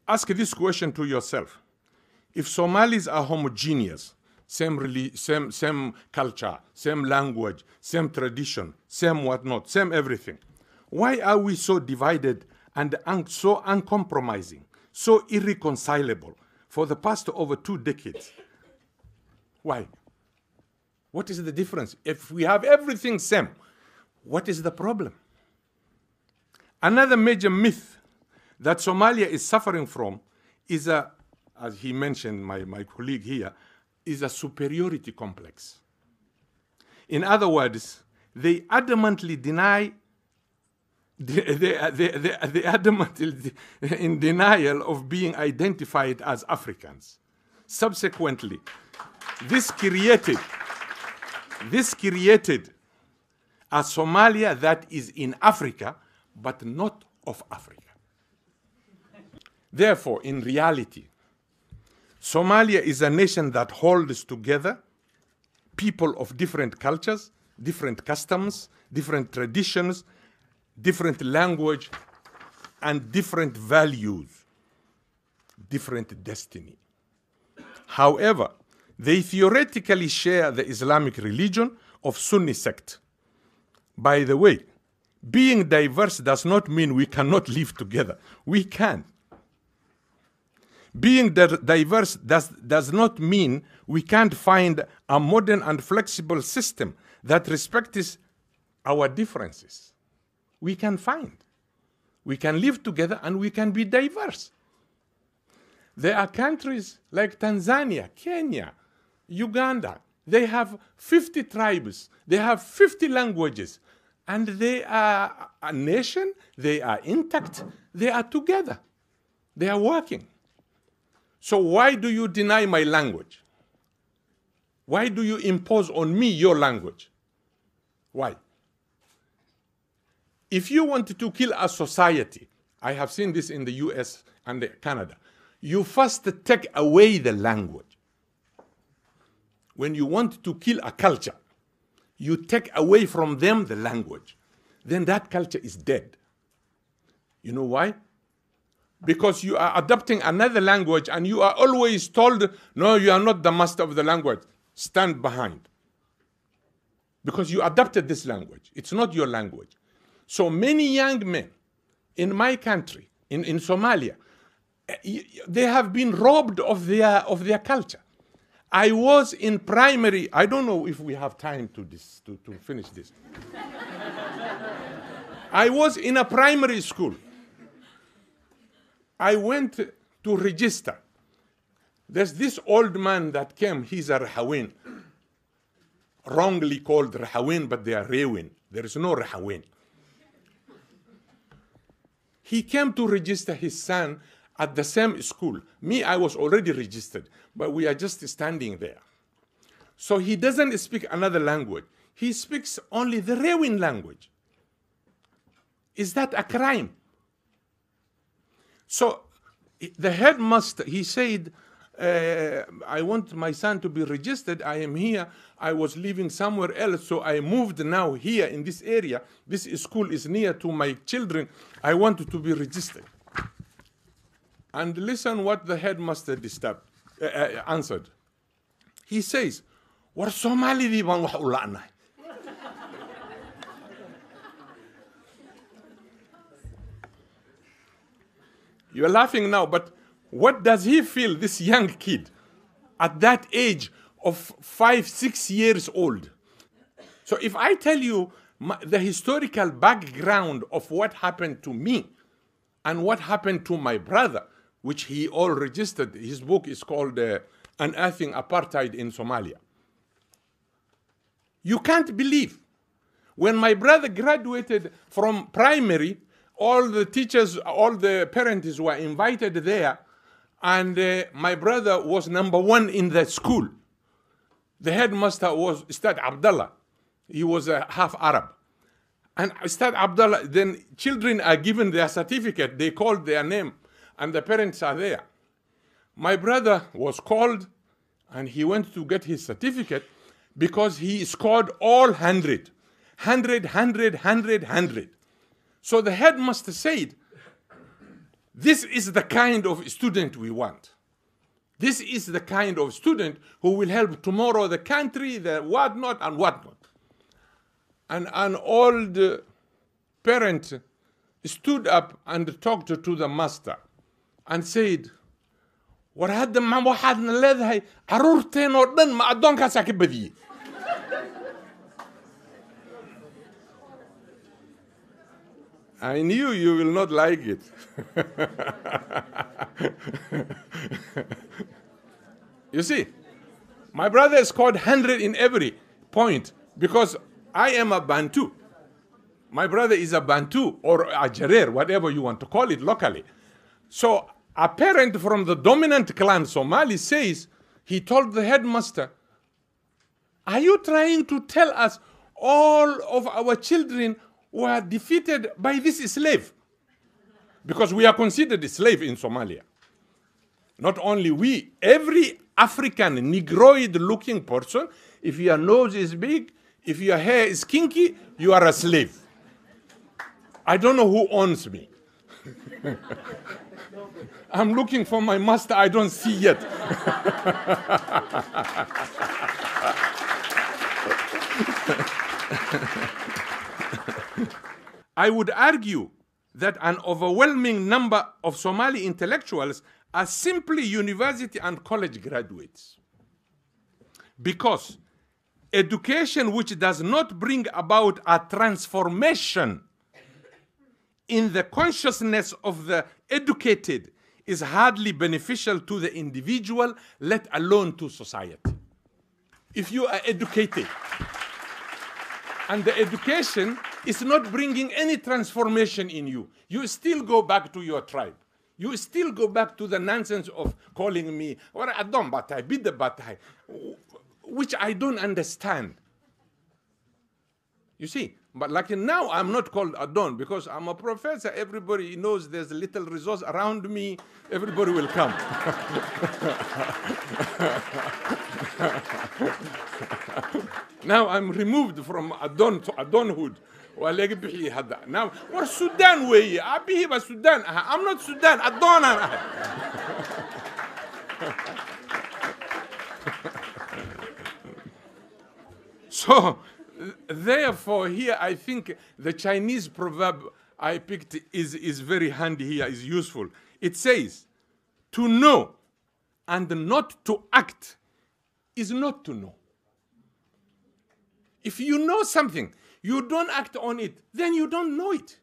Ask this question to yourself. If Somalis are homogeneous, same culture, same language, same tradition, same whatnot, same everything, why are we so divided and so uncompromising, so irreconcilable for the past over 2 decades? Why? What is the difference? If we have everything same, what is the problem? Another major myth that Somalia is suffering from is as he mentioned, my colleague here, is a superiority complex. In other words, they adamantly deny, they adamantly in denial of being identified as Africans. Subsequently, this created a Somalia that is in Africa, but not of Africa. Therefore, in reality, Somalia is a nation that holds together people of different cultures, different customs, different traditions, different language, and different values, different destiny. However, they theoretically share the Islamic religion of Sunni sect. By the way, being diverse does not mean we cannot live together. We can. Being diverse does not mean we can't find a modern and flexible system that respects our differences. We can find. We can live together and we can be diverse. There are countries like Tanzania, Kenya, Uganda. They have 50 tribes. They have 50 languages. And they are a nation. They are intact. They are together. They are working. So why do you deny my language? Why do you impose on me your language? Why? If you want to kill a society, I have seen this in the US and Canada, you first take away the language. When you want to kill a culture, you take away from them the language. Then that culture is dead. You know why? Because you are adopting another language and you are always told, no, you are not the master of the language. Stand behind. Because you adopted this language. It's not your language. So many young men in my country, in Somalia, they have been robbed of their culture. I was in primary, I don't know if we have time to finish this. I was in a primary school. I went to register. There's this old man that came, he's a Rahawin. Wrongly called Rahawin, but they are Rewin. There is no Rahawin. He came to register his son at the same school. Me, I was already registered, but we are just standing there. So he doesn't speak another language. He speaks only the Rewin language. Is that a crime? So the headmaster, he said, I want my son to be registered. I am here. I was living somewhere else, so I moved now here in this area. This school is near to my children. I want to be registered. And listen what the headmaster answered. He says, "War Somali baan wax u la'nahay." You're laughing now, but what does he feel, this young kid, at that age of 5, 6 years old? So if I tell you the historical background of what happened to me and what happened to my brother, which he all registered, his book is called Unearthing Apartheid in Somalia. You can't believe. When my brother graduated from primary, all the teachers, all the parents were invited there, and my brother was number 1 in the school. The headmaster was Ustad Abdullah. He was half Arab. And Ustad Abdullah, then children are given their certificate, they called their name, and the parents are there. My brother was called, and he went to get his certificate because he scored all 100. 100, 100, 100, 100. So the headmaster said, This is the kind of student we want. This is the kind of student who will help tomorrow the country, the whatnot and whatnot. And an old parent stood up and talked to the master and said, war hadda ma waxaadna leedahay caruurteen oo dhan ma addoonkaasaa ka badiyey. I knew you will not like it. You see, my brother scored 100 in every point because I am a Bantu. My brother is a Bantu or a Jarer, whatever you want to call it locally. So a parent from the dominant clan Somali says, he told the headmaster, are you trying to tell us all of our children were defeated by this slave? Because we are considered a slave in Somalia. Not only we, every African Negroid-looking person, if your nose is big, if your hair is kinky, you are a slave. I don't know who owns me. I'm looking for my master, I don't see yet. I would argue that an overwhelming number of Somali intellectuals are simply university and college graduates. Because education which does not bring about a transformation in the consciousness of the educated is hardly beneficial to the individual, let alone to society. If you are educated and the education is not bringing any transformation in you, you still go back to your tribe. You still go back to the nonsense of calling me, or Adon Batai, Bidda Batai, which I don't understand. You see, but like now I'm not called Adon because I'm a professor. Everybody knows there's a little resource around me. Everybody will come. Now I'm removed from Adon to Adonhood. Now we're Sudan way. I'm Sudan. I'm not Sudan. Adon. So therefore here I think the Chinese proverb I picked is very handy here, is useful. It says, to know and not to act is not to know. If you know something, you don't act on it, then you don't know it.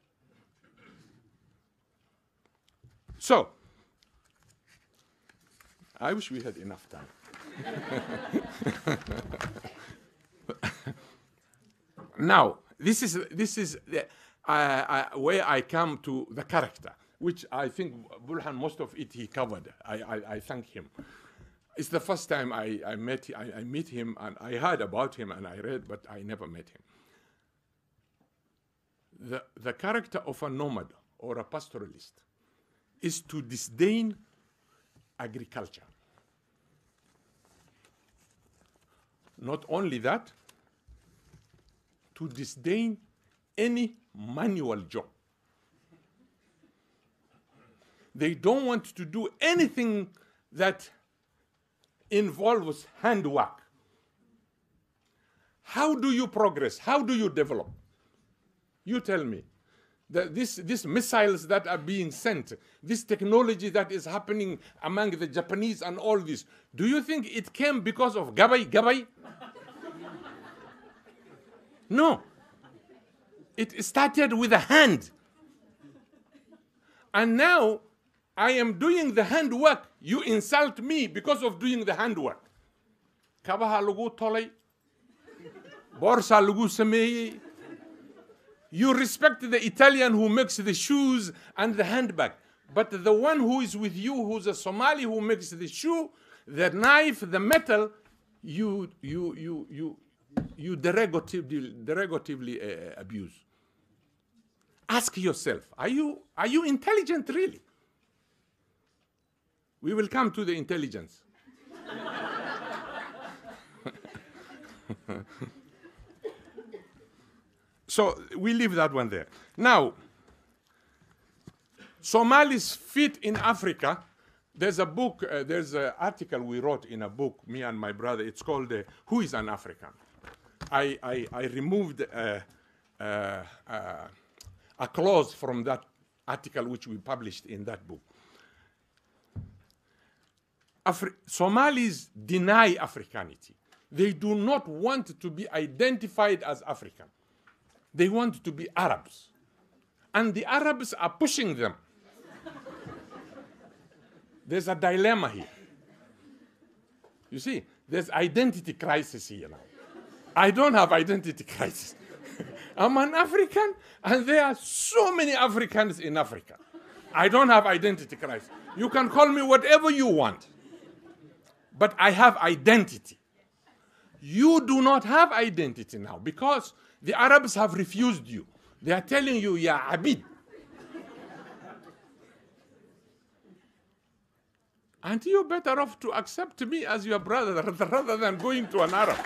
So, I wish we had enough time. Now, this is where I come to the character, which I think Burhan, most of it he covered. I thank him. It's the first time I meet him, and I heard about him and I read, but I never met him. The character of a nomad or a pastoralist is to disdain agriculture. Not only that, to disdain any manual job. They don't want to do anything that involves handwork. How do you progress? How do you develop? You tell me. These missiles that are being sent, this technology that is happening among the Japanese and all this, do you think it came because of Gabay? No. It started with a hand. And now I am doing the handwork. You insult me because of doing the handwork. Kabaha lagu tolay. Borsa lagu sameye. You respect the Italian who makes the shoes and the handbag. But the one who is with you, who's a Somali who makes the shoe, the knife, the metal, you derogatively abuse. Ask yourself, are you intelligent really? We will come to the intelligence. So we leave that one there. Now, Somalis fit in Africa. There's a book, there's an article we wrote in a book, me and my brother. It's called Who is an African? I removed a clause from that article which we published in that book. Somalis deny Africanity. They do not want to be identified as African. They want to be Arabs. And the Arabs are pushing them. There's a dilemma here. You see, there's identity crisis here now. I don't have identity crisis. I'm an African, and there are so many Africans in Africa. I don't have identity crisis. You can call me whatever you want. But I have identity. You do not have identity now because the Arabs have refused you. They are telling you, ya Abid. And you're better off to accept me as your brother rather than going to an Arab.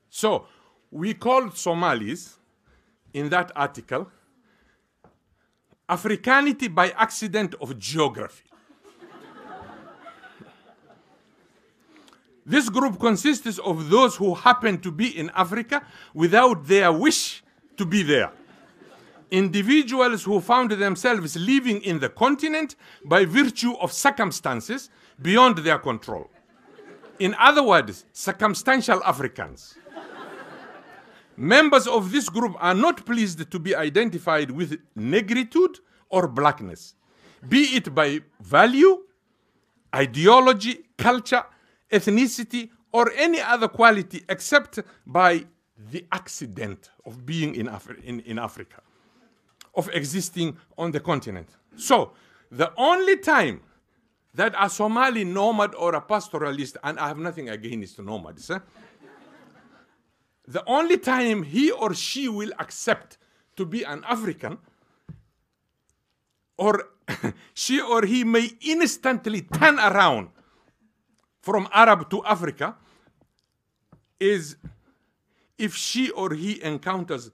So, we called Somalis, in that article, Africanity by accident of geography. This group consists of those who happen to be in Africa without their wish to be there. Individuals who found themselves living in the continent by virtue of circumstances beyond their control. In other words, circumstantial Africans. Members of this group are not pleased to be identified with negritude or blackness, be it by value, ideology, culture, ethnicity, or any other quality except by the accident of being in Africa, of existing on the continent. So, the only time that a Somali nomad or a pastoralist, and I have nothing against nomads, the only time he or she will accept to be an African, or she or he may instantly turn around from Arab to Africa, is if she or he encounters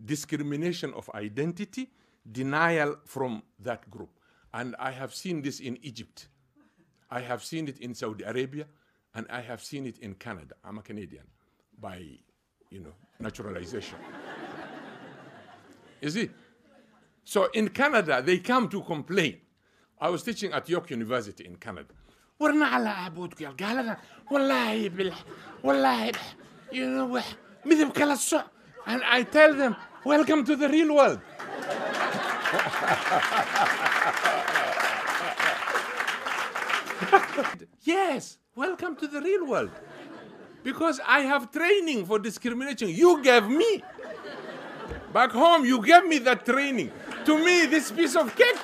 discrimination of identity, denial from that group. And I have seen this in Egypt. I have seen it in Saudi Arabia, and I have seen it in Canada. I'm a Canadian by, naturalization. You see? So in Canada, they come to complain. I was teaching at York University in Canada. ورنا على عبودك يا قال أنا والله مثل كلا الصع. And I tell them, welcome to the real world. Yes, welcome to the real world. Because I have training for discrimination. You gave me. Back home, you gave me that training. To me, this piece of cake.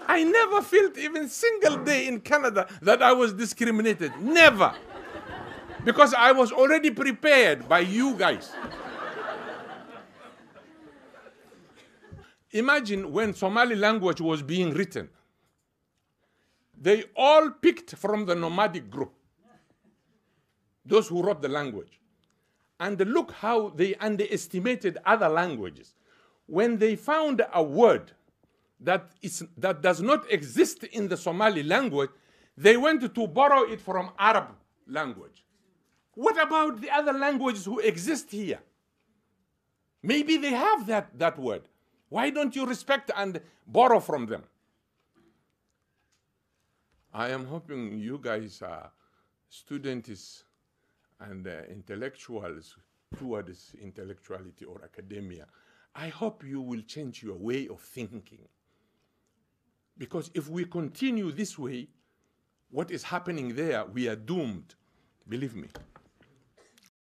I never felt even single day in Canada that I was discriminated. Never. Because I was already prepared by you guys. Imagine when Somali language was being written. They all picked from the nomadic group, those who wrote the language. And look how they underestimated other languages. When they found a word that does not exist in the Somali language, they went to borrow it from Arab language. What about the other languages who exist here? Maybe they have that word. Why don't you respect and borrow from them? I am hoping you guys are students and intellectuals towards intellectuality or academia. I hope you will change your way of thinking. Because if we continue this way, what is happening there, we are doomed. Believe me.